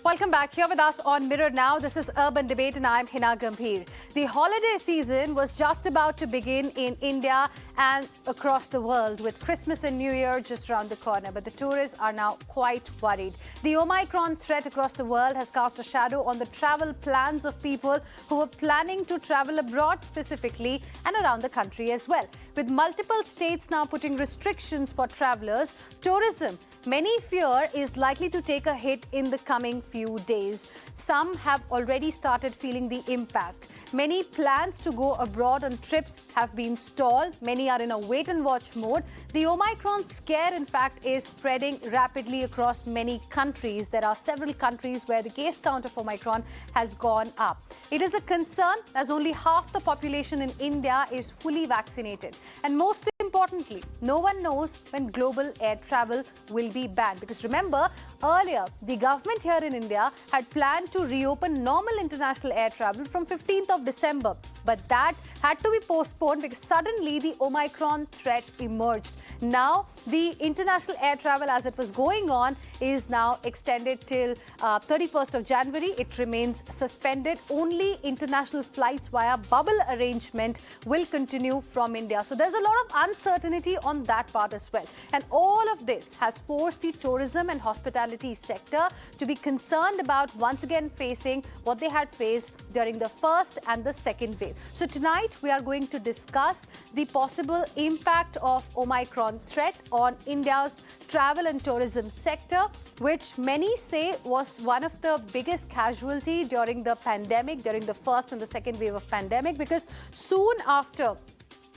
Welcome back. Here with us on Mirror Now, this is Urban Debate and I'm Heena Gambhir. The holiday season was just about to begin in India and across the world, with Christmas and New Year just around the corner. But the tourists are now quite worried. The Omicron threat across the world has cast a shadow on the travel plans of people who were planning to travel abroad specifically and around the country as well. With multiple states now putting restrictions for travelers, tourism, many fear, is likely to take a hit in the coming few days. Some have already started feeling the impact. Many plans to go abroad on trips have been stalled. Many are in a wait-and-watch mode. The Omicron scare, in fact, is spreading rapidly across many countries. There are several countries where the case count of Omicron has gone up. It is a concern as only half the population in India is fully vaccinated. And most importantly, no one knows when global air travel will be banned. Because remember, earlier, the government here in India had planned to reopen normal international air travel from 15th of December. But that had to be postponed because suddenly the Omicron threat emerged. Now, the international air travel as it was going on is now extended till 31st of January. It remains suspended. Only international flights via bubble arrangement will continue from India. So there's a lot of uncertainty on that part as well. And all of this has forced the tourism and hospitality sector to be concerned about once again facing what they had faced during the first and the second wave. So tonight we are going to discuss the possible impact of Omicron threat on India's travel and tourism sector, which many say was one of the biggest casualty during the pandemic, during the first and the second wave of pandemic, because soon after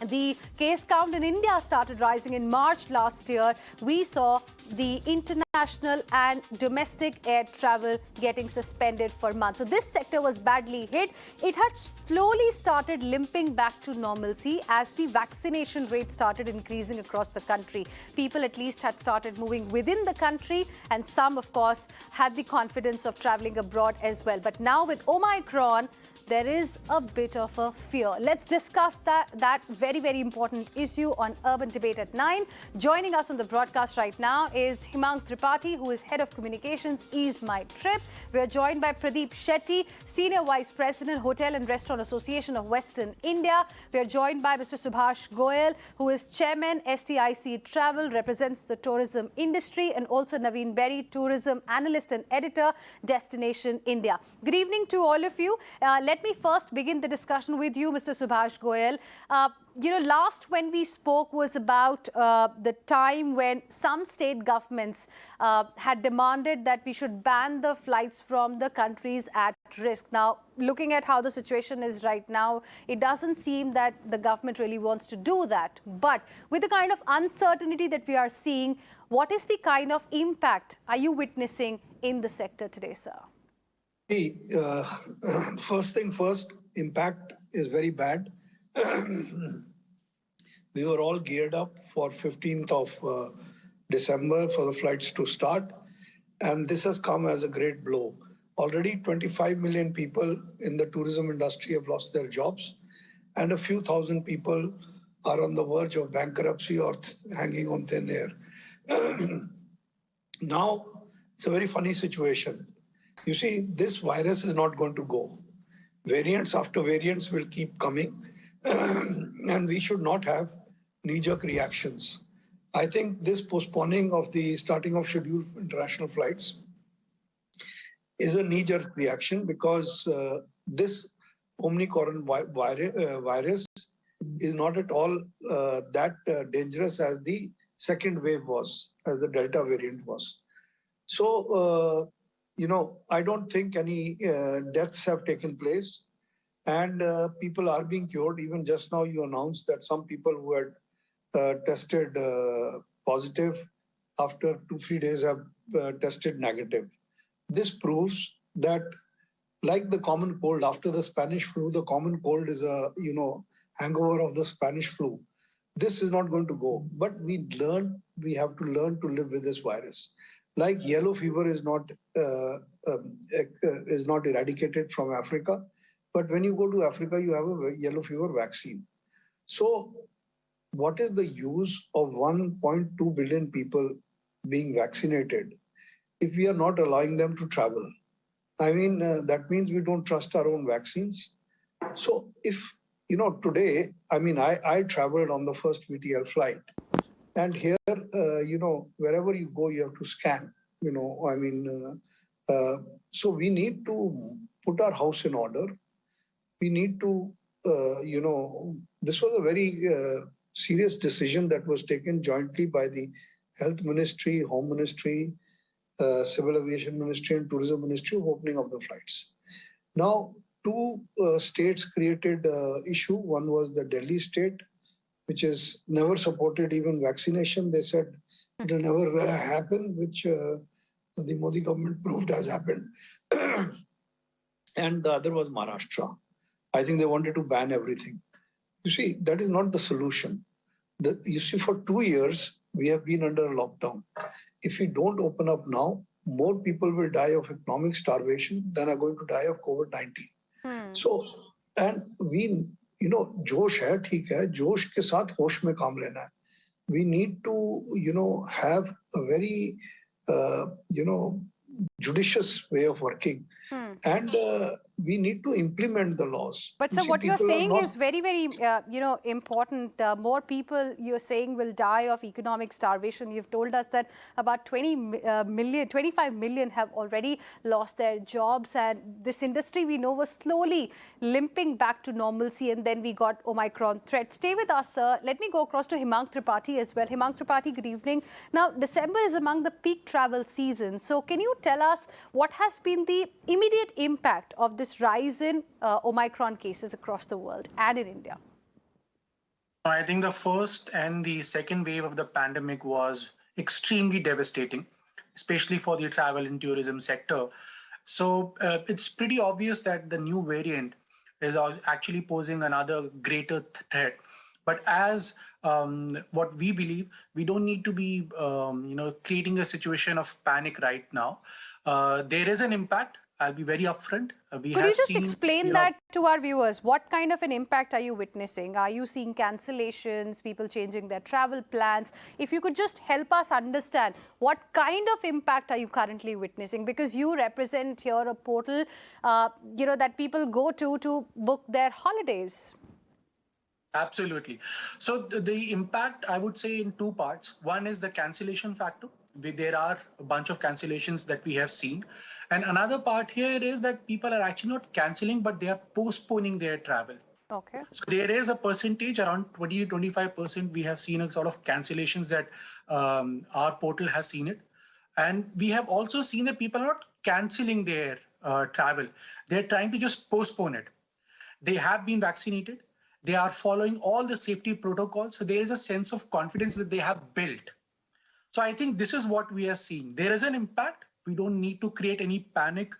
the case count in India started rising in March last year, we saw the international and domestic air travel getting suspended for months. So this sector was badly hit. It had slowly started limping back to normalcy as the vaccination rate started increasing across the country. People at least had started moving within the country, and some, of course, had the confidence of traveling abroad as well. But now with Omicron, there is a bit of a fear. Let's discuss that very, very important issue on Urban Debate at 9. Joining us on the broadcast right now is Himang Tripathi, who is Head of Communications, Ease My Trip. We are joined by Pradeep Shetty, Senior Vice President, Hotel and Restaurant Association of Western India. We are joined by Mr. Subhash Goyal, who is Chairman, STIC Travel, represents the tourism industry, and also Navin Berry, Tourism Analyst and Editor, Destination India. Good evening to all of you. Let me first begin the discussion with you, Mr. Subhash Goyal. Last when we spoke was about the time when some state governments had demanded that we should ban the flights from the countries at risk. Now, looking at how the situation is right now, it doesn't seem that the government really wants to do that. But with the kind of uncertainty that we are seeing, what is the kind of impact are you witnessing in the sector today, sir? First thing first, impact is very bad. We were all geared up for 15th of December for the flights to start, and this has come as a great blow. Already 25 million people in the tourism industry have lost their jobs, and a few thousand people are on the verge of bankruptcy or hanging on thin air. Now, it's a very funny situation. You see, this virus is not going to go. Variants after variants will keep coming, and we should not have knee-jerk reactions. I think this postponing of the starting of scheduled international flights is a knee-jerk reaction because this Omicron virus is not at all that dangerous as the second wave was, as the Delta variant was. So, I don't think any deaths have taken place, and people are being cured. Even just now, you announced that some people who had tested positive after 2-3 days have tested negative. This proves that, like the common cold, after the Spanish flu, the common cold is a hangover of the Spanish flu. This is not going to go, but we have to learn to live with this virus. Like yellow fever is not eradicated from Africa, but when you go to Africa, you have a yellow fever vaccine. So what is the use of 1.2 billion people being vaccinated if we are not allowing them to travel? I mean, that means we don't trust our own vaccines. So if, today, I mean, I traveled on the first VTL flight. And here, wherever you go, you have to scan, so we need to put our house in order. We need to, this was a very serious decision that was taken jointly by the Health Ministry, Home Ministry, Civil Aviation Ministry and Tourism Ministry of opening of the flights. Now, two states created issue. One was the Delhi state, which has never supported even vaccination. They said it will never happen, which the Modi government proved has happened. And the other was Maharashtra. I think they wanted to ban everything. You see, that is not the solution. You see, for 2 years, we have been under a lockdown. If we don't open up now, more people will die of economic starvation than are going to die of COVID-19. So, and we, जोश है, ठीक है, जोश के साथ होश में काम लेना है. We need to, have a very, judicious way of working. And we need to implement the laws. But sir, what you're saying is very, very, important. More people, you're saying, will die of economic starvation. You've told us that about 25 million have already lost their jobs. And this industry, we know, was slowly limping back to normalcy. And then we got Omicron threat. Stay with us, sir. Let me go across to Hemang Tripathi as well. Hemang Tripathi, good evening. Now, December is among the peak travel season. So can you tell us what has been the immediate impact of this rise in Omicron cases across the world and in India? I think the first and the second wave of the pandemic was extremely devastating, especially for the travel and tourism sector. So it's pretty obvious that the new variant is actually posing another greater threat. But as what we believe, we don't need to be creating a situation of panic right now. There is an impact. I'll be very upfront. Could you just explain that to our viewers? What kind of an impact are you witnessing? Are you seeing cancellations, people changing their travel plans? If you could just help us understand what kind of impact are you currently witnessing? Because you represent here a portal, that people go to book their holidays. Absolutely. So the impact, I would say, in two parts. One is the cancellation factor. There are a bunch of cancellations that we have seen. And another part here is that people are actually not cancelling, but they are postponing their travel. Okay. So there is a percentage, around 20 to 25%, we have seen a sort of cancellations that our portal has seen it. And we have also seen that people are not cancelling their travel. They're trying to just postpone it. They have been vaccinated. They are following all the safety protocols. So there is a sense of confidence that they have built. So I think this is what we are seeing. There is an impact. We don't need to create any panic.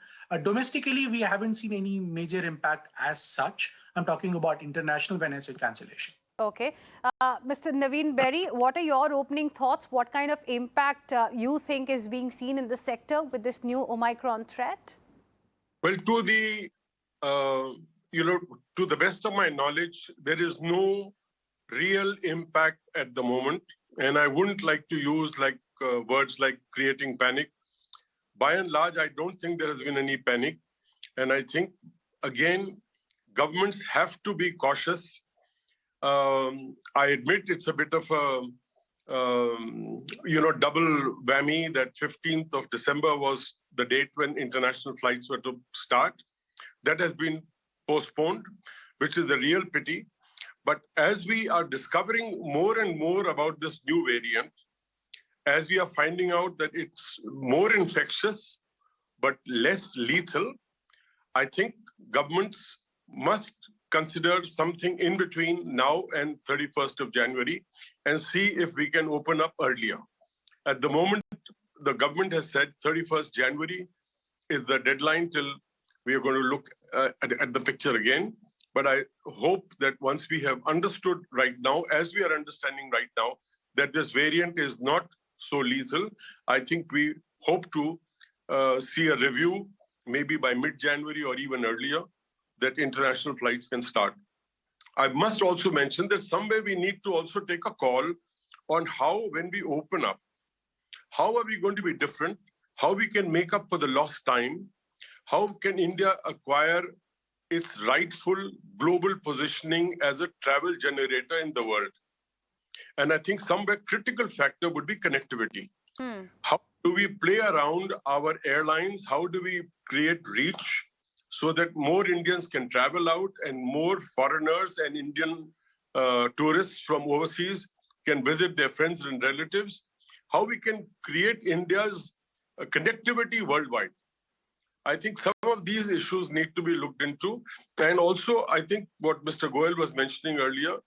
Domestically, we haven't seen any major impact as such. I'm talking about international when I say cancellation. Okay. Mr. Navin Berry, what are your opening thoughts? What kind of impact you think is being seen in the sector with this new Omicron threat? Well, to the best of my knowledge, there is no real impact at the moment. And I wouldn't like to use words like creating panic. By and large, I don't think there has been any panic. And I think, again, governments have to be cautious. I admit it's a bit of a, double whammy that 15th of December was the date when international flights were to start. That has been postponed, which is the real pity. But as we are discovering more and more about this new variant, as we are finding out that it's more infectious, but less lethal, I think governments must consider something in between now and 31st of January and see if we can open up earlier. At the moment, the government has said 31st January is the deadline till we are going to look at the picture again. But I hope that once we have understood right now, as we are understanding right now, that this variant is not so lethal, I think we hope to see a review maybe by mid-January or even earlier that international flights can start. I must also mention that somewhere we need to also take a call on how, when we open up, how are we going to be different, how we can make up for the lost time, how can India acquire its rightful global positioning as a travel generator in the world? And I think somewhere critical factor would be connectivity. How do we play around our airlines? How do we create reach so that more Indians can travel out and more foreigners and Indian tourists from overseas can visit their friends and relatives? How we can create India's connectivity worldwide? I think some of these issues need to be looked into. And also, I think what Mr. Goel was mentioning earlier,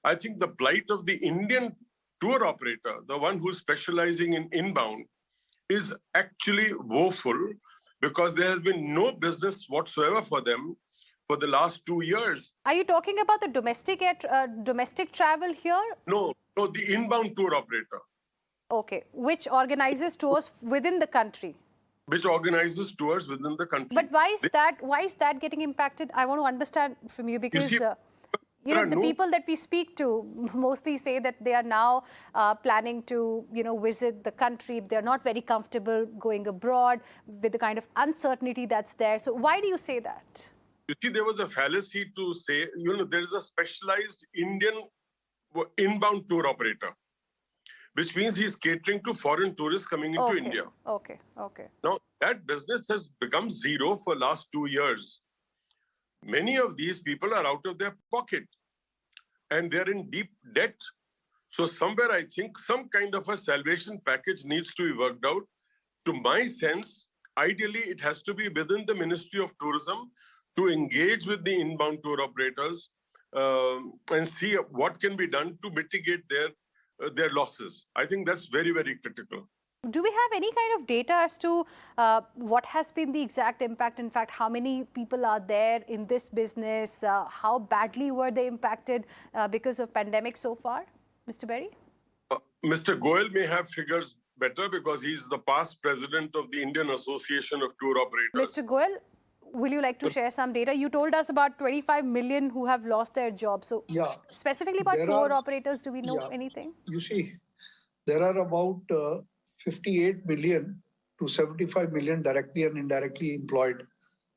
I think the plight of the Indian tour operator, the one who's specializing in inbound, is actually woeful because there has been no business whatsoever for them for the last 2 years. Are you talking about the domestic travel here? No, the inbound tour operator. Okay, which organizes tours within the country? Which organizes tours within the country. But why is that getting impacted? I want to understand from you because the people that we speak to mostly say that they are now planning to visit the country. They're not very comfortable going abroad with the kind of uncertainty that's there. So why do you say that? You see, there was a fallacy to say, there is a specialized Indian inbound tour operator, which means he's catering to foreign tourists coming into India. Okay. Now, that business has become zero for last 2 years. Many of these people are out of their pocket and they're in deep debt. So somewhere I think some kind of a salvation package needs to be worked out. To my sense, ideally, it has to be within the Ministry of Tourism to engage with the inbound tour operators and see what can be done to mitigate their losses. I think that's very, very critical. Do we have any kind of data as to what has been the exact impact? In fact, how many people are there in this business? How badly were they impacted because of pandemic so far? Mr. Berry? Mr. Goel may have figures better because he's the past president of the Indian Association of Tour Operators. Mr. Goel, will you like to share some data? You told us about 25 million who have lost their jobs. So specifically about tour operators, do we know anything? You see, there are about 58 million to 75 million directly and indirectly employed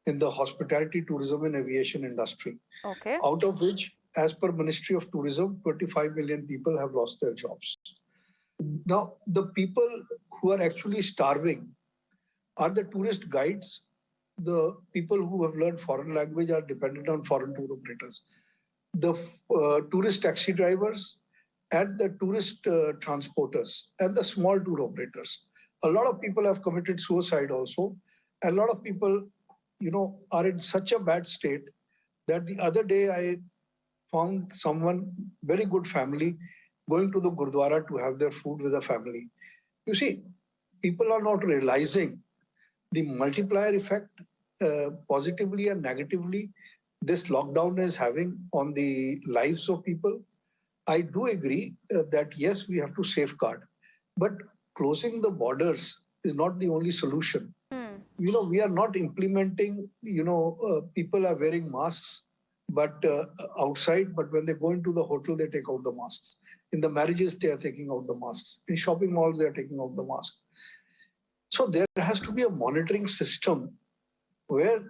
in the hospitality, tourism and aviation industry. Okay. Out of which, as per Ministry of Tourism, 25 million people have lost their jobs. Now, the people who are actually starving are the tourist guides. The people who have learned foreign language are dependent on foreign tour operators. The tourist taxi drivers and the tourist transporters and the small tour operators. A lot of people have committed suicide also. A lot of people, are in such a bad state that the other day I found someone, very good family, going to the Gurdwara to have their food with the family. You see, people are not realizing the multiplier effect positively and negatively this lockdown is having on the lives of people. I do agree that yes, we have to safeguard, but closing the borders is not the only solution. We are not implementing, people are wearing masks, but outside, but when they go into the hotel, they take out the masks. In the marriages, they are taking out the masks. In shopping malls, they are taking out the mask. So there has to be a monitoring system where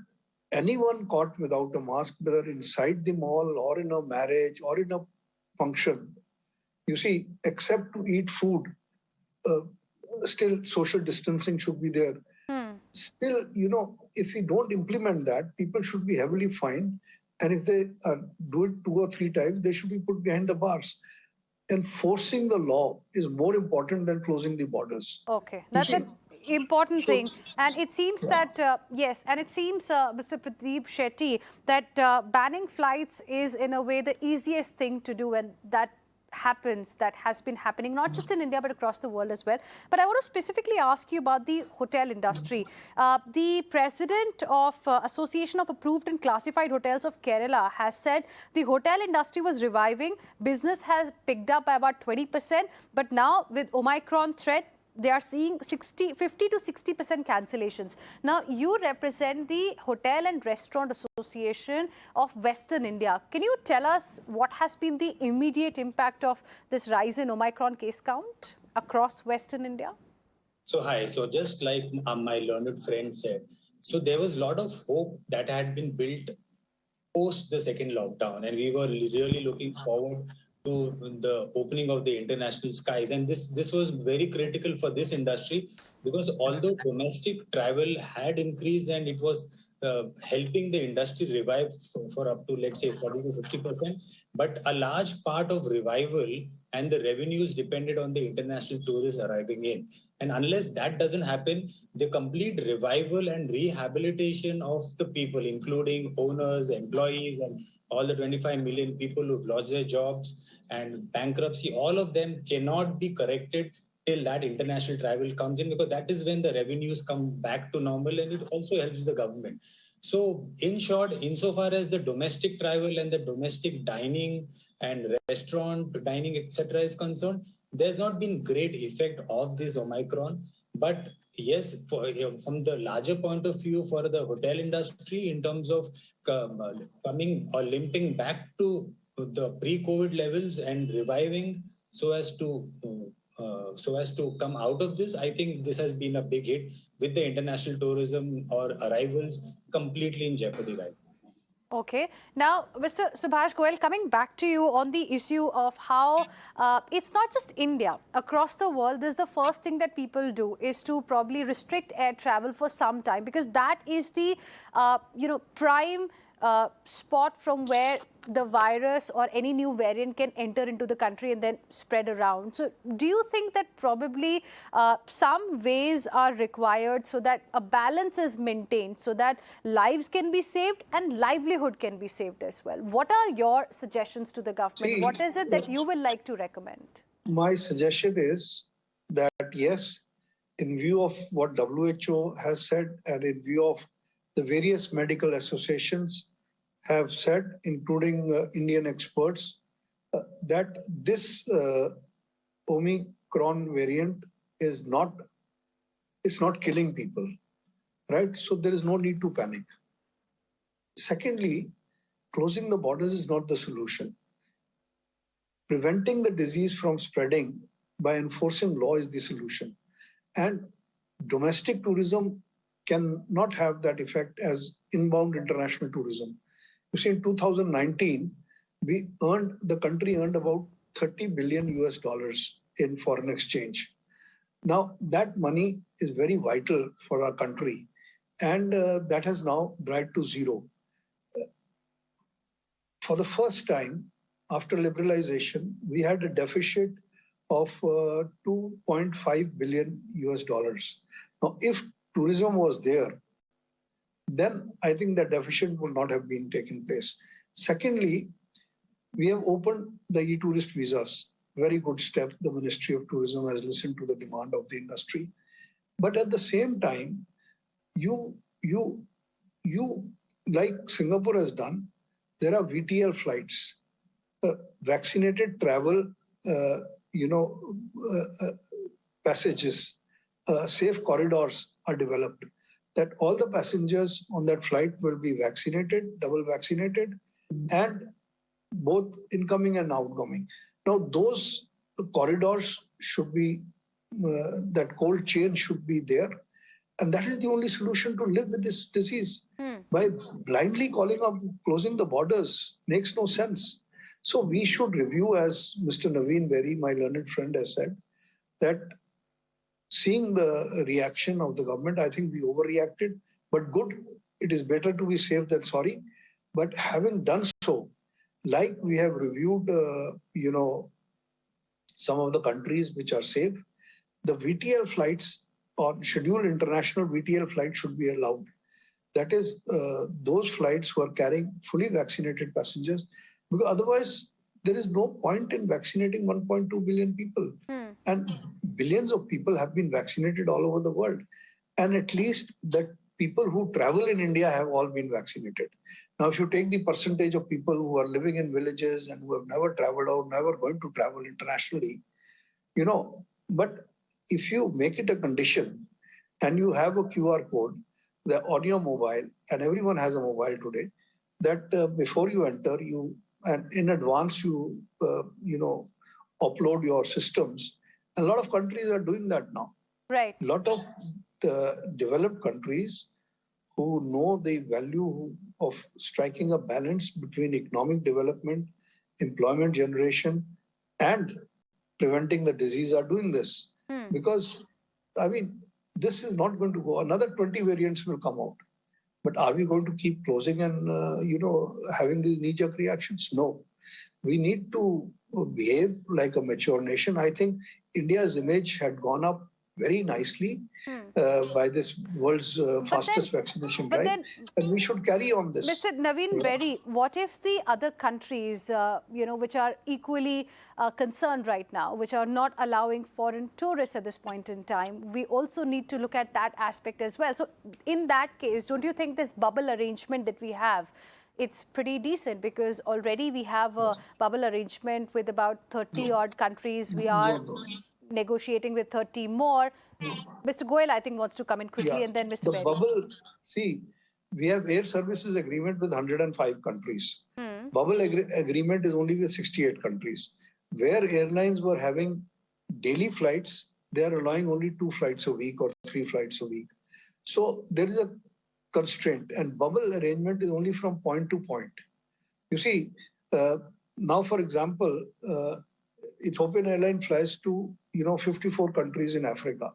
anyone caught without a mask, whether inside the mall or in a marriage or in a function, you see, except to eat food, still social distancing should be there. Still, if we don't implement that, people should be heavily fined. And if they do it 2 or 3 times, they should be put behind the bars. Enforcing the law is more important than closing the borders. Okay, that's an important thing. And it seems that, Mr. Pradeep Shetty, that banning flights is in a way the easiest thing to do, and that has been happening not just in India but across the world as well. But I want to specifically ask you about the hotel industry. The president of Association of Approved and Classified Hotels of Kerala has said the hotel industry was reviving. Business has picked up by about 20%, but now with Omicron threat, they are seeing 50 to 60% cancellations. Now, you represent the Hotel and Restaurant Association of Western India. Can you tell us what has been the immediate impact of this rise in Omicron case count across Western India? So, hi. So, just like my learned friend said, So there was a lot of hope that had been built post the second lockdown, and we were really looking forward to the opening of the international skies. And this was very critical for this industry, because although domestic travel had increased and it was helping the industry revive for up to, let's say, 40 to 50%, but a large part of revival and the revenues depended on the international tourists arriving in. And unless that doesn't happen, the complete revival and rehabilitation of the people, including owners, employees, and all the 25 million people who've lost their jobs and bankruptcy, all of them cannot be corrected till that international travel comes in, because that is when the revenues come back to normal, and it also helps the government. So in short, insofar as the domestic travel and the domestic dining and restaurant dining, etc. is concerned, there's not been great effect of this Omicron. But yes, from the larger point of view for the hotel industry, in terms of coming or limping back to the pre-COVID levels and reviving so as to come out of this, I think this has been a big hit, with the international tourism or arrivals completely in jeopardy right now. Okay. Now, Mr. Subhash Goyal, coming back to you on the issue of how it's not just India. Across the world, this is the first thing that people do is to probably restrict air travel for some time, because that is the, prime spot from where the virus or any new variant can enter into the country and then spread around. So do you think that probably some ways are required so that a balance is maintained, so that lives can be saved and livelihood can be saved as well? What are your suggestions to the government? What is it that you will like to recommend? My suggestion is that, yes, in view of what WHO has said and in view of the various medical associations have said, including Indian experts, that this Omicron variant is not killing people, right? So there is no need to panic. Secondly, closing the borders is not the solution. Preventing the disease from spreading by enforcing law is the solution. And domestic tourism cannot have that effect as inbound international tourism. You see, in 2019, the country earned about $30 billion in foreign exchange. Now, that money is very vital for our country, and that has now dried to zero. For the first time, after liberalization, we had a deficit of $2.5 billion. Now, if tourism was there, then I think the deficit would not have been taken place. Secondly, we have opened the e-tourist visas. Very good step. The Ministry of Tourism has listened to the demand of the industry. But at the same time, you like Singapore has done, there are VTL flights. Vaccinated travel, passages, safe corridors are developed, that all the passengers on that flight will be vaccinated, double vaccinated, and both incoming and outgoing. Now, those corridors should be, that cold chain should be there. And that is the only solution to live with this disease. By blindly closing the borders makes no sense. So we should review, as Mr. Navin Berry, my learned friend, has said, that seeing the reaction of the government, I think we overreacted, but good. It is better to be safe than sorry. But having done so, like we have reviewed, some of the countries which are safe, the VTL flights or scheduled international VTL flights should be allowed. That is, those flights who are carrying fully vaccinated passengers, because otherwise there is no point in vaccinating 1.2 billion people. And billions of people have been vaccinated all over the world. And at least the people who travel in India have all been vaccinated. Now, if you take the percentage of people who are living in villages and who have never traveled or never going to travel internationally, but if you make it a condition and you have a QR code on your mobile, and everyone has a mobile today, that before you enter, and in advance you upload your systems. A lot of countries are doing that now. Right. A lot of developed countries who know the value of striking a balance between economic development, employment generation, and preventing the disease are doing this. Because, I mean, this is not going to go. Another 20 variants will come out. But are we going to keep closing and, having these knee-jerk reactions? No. We need to behave like a mature nation. I think India's image had gone up very nicely by this world's fastest vaccination drive. And we should carry on this. Mr. Navin Berry, what if the other countries, which are equally concerned right now, which are not allowing foreign tourists at this point in time, we also need to look at that aspect as well. So in that case, don't you think this bubble arrangement that we have, it's pretty decent, because already we have a bubble arrangement with about 30 odd countries. We are negotiating with 30 more. Mr. Goyal, I think, wants to come in quickly, and then Mr. Berry. The bubble, see, we have air services agreement with 105 countries. Bubble agreement is only with 68 countries. Where airlines were having daily flights, they are allowing only 2 flights a week or 3 flights a week. So there is a constraint, and bubble arrangement is only from point to point. You see, now, for example, Ethiopian Airlines flies to 54 countries in Africa,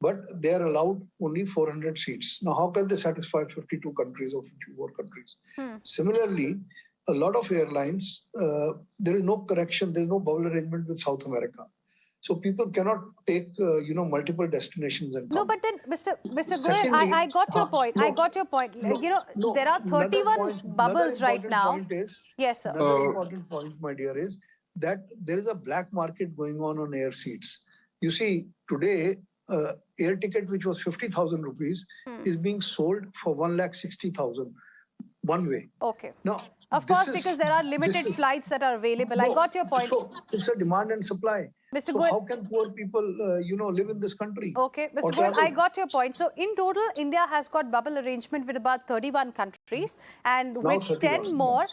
but they are allowed only 400 seats. Now, how can they satisfy 52 countries or 54 countries? Similarly, a lot of airlines, there is no correction, there is no bubble arrangement with South America. So people cannot take, multiple destinations and come. No, but then, Mr. Goyal, I got your point. I got your point. There are 31 bubbles right now. Yes, sir. Another important point, my dear, is that there is a black market going on air seats. You see, today, air ticket, which was 50,000 rupees, is being sold for 1,60,000 one way. Okay. Now, of course, because there are limited flights that are available. I got your point. So it's a demand and supply. Mr. So Goyal, how can poor people, live in this country? Okay, Mr. Goyal, I got your point. So in total, India has got bubble arrangement with about 31 countries, and Now with 31, 10 more,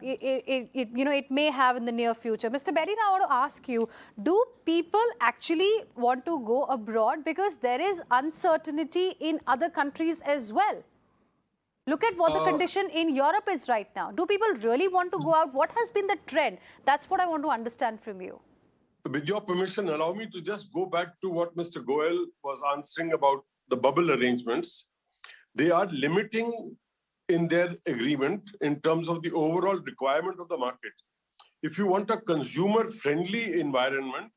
it may have in the near future. Mr. Berry, now I want to ask you: do people actually want to go abroad, because there is uncertainty in other countries as well? Look at what the condition in Europe is right now. Do people really want to go out? What has been the trend? That's what I want to understand from you. With your permission, allow me to just go back to what Mr. Goyal was answering about the bubble arrangements. They are limiting in their agreement in terms of the overall requirement of the market. If you want a consumer-friendly environment,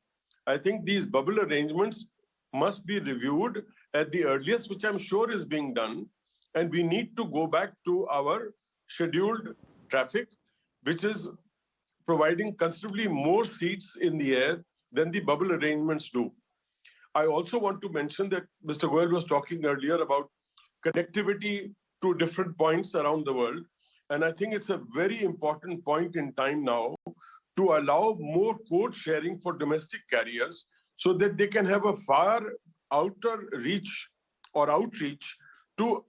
I think these bubble arrangements must be reviewed at the earliest, which I'm sure is being done. And we need to go back to our scheduled traffic, which is providing considerably more seats in the air than the bubble arrangements do. I also want to mention that Mr. Goyal was talking earlier about connectivity to different points around the world. And I think it's a very important point in time now to allow more code sharing for domestic carriers so that they can have a far outer reach or outreach to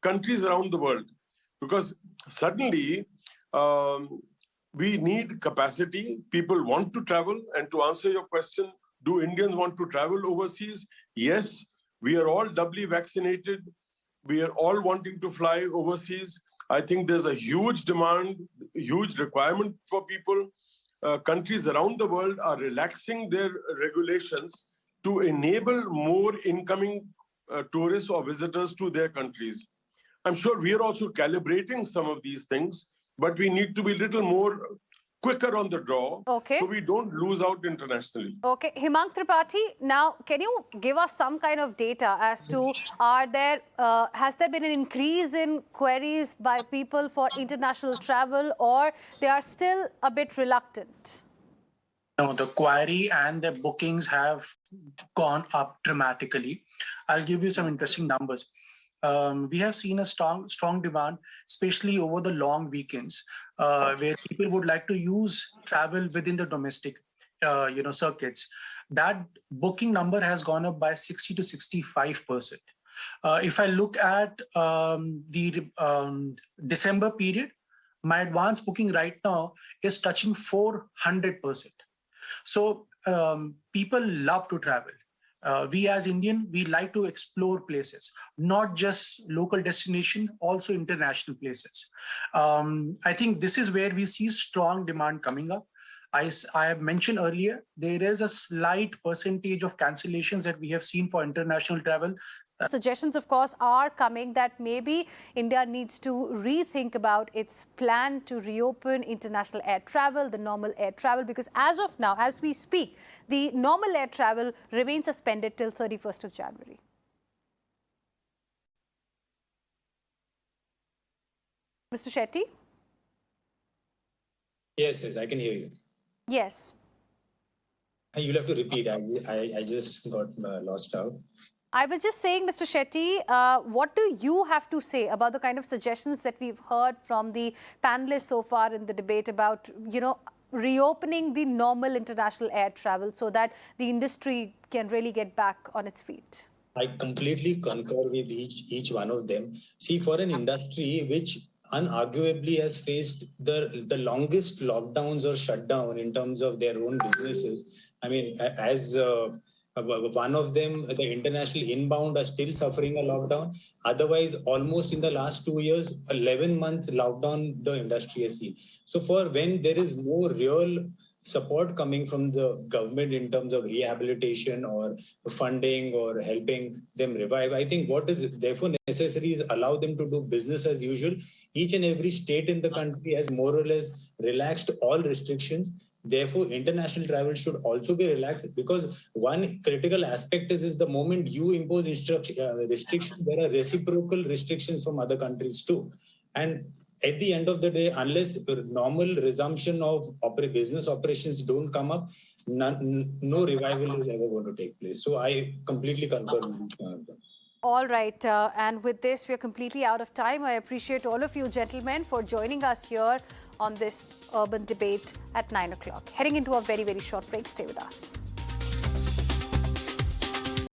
countries around the world. Because suddenly, we need capacity. People want to travel. And to answer your question, do Indians want to travel overseas? Yes, we are all doubly vaccinated. We are all wanting to fly overseas. I think there's a huge demand, huge requirement for people. Countries around the world are relaxing their regulations to enable more incoming tourists or visitors to their countries. I'm sure we are also calibrating some of these things, but we need to be a little more quicker on the draw, so we don't lose out internationally. Okay, Hemang Tripathi, now can you give us some kind of data as to has there been an increase in queries by people for international travel, or they are still a bit reluctant? No, the query and the bookings have gone up dramatically. I'll give you some interesting numbers. We have seen a strong demand, especially over the long weekends, where people would like to use travel within the domestic, circuits. That booking number has gone up by 60 to 65%. If I look at the December period, my advance booking right now is touching 400%. So people love to travel. We as Indian, we like to explore places, not just local destination, also international places. I think this is where we see strong demand coming up. I have mentioned earlier, there is a slight percentage of cancellations that we have seen for international travel. Suggestions, of course, are coming that maybe India needs to rethink about its plan to reopen international air travel, the normal air travel, because as of now, as we speak, the normal air travel remains suspended till 31st of January. Mr. Shetty? Yes, I can hear you. Yes. You'll have to repeat. I just got lost out. I was just saying, Mr. Shetty, what do you have to say about the kind of suggestions that we've heard from the panelists so far in the debate about, reopening the normal international air travel so that the industry can really get back on its feet? I completely concur with each one of them. See, for an industry which unarguably has faced the longest lockdowns or shutdown in terms of their own businesses, I mean, as one of them, the international inbound, are still suffering a lockdown. Otherwise, almost in the last 2 years, 11-month lockdown the industry has seen. So for when there is no real support coming from the government in terms of rehabilitation or funding or helping them revive, I think what is therefore necessary is allow them to do business as usual. Each and every state in the country has more or less relaxed all restrictions. Therefore, international travel should also be relaxed, because one critical aspect is the moment you impose restrictions, there are reciprocal restrictions from other countries too. And at the end of the day, unless normal resumption of business operations don't come up, no revival is ever going to take place. So I completely concur with each one of them. All right. And with this, we're completely out of time. I appreciate all of you gentlemen for joining us here on this urban debate at 9 o'clock. Heading into a very, very short break. Stay with us.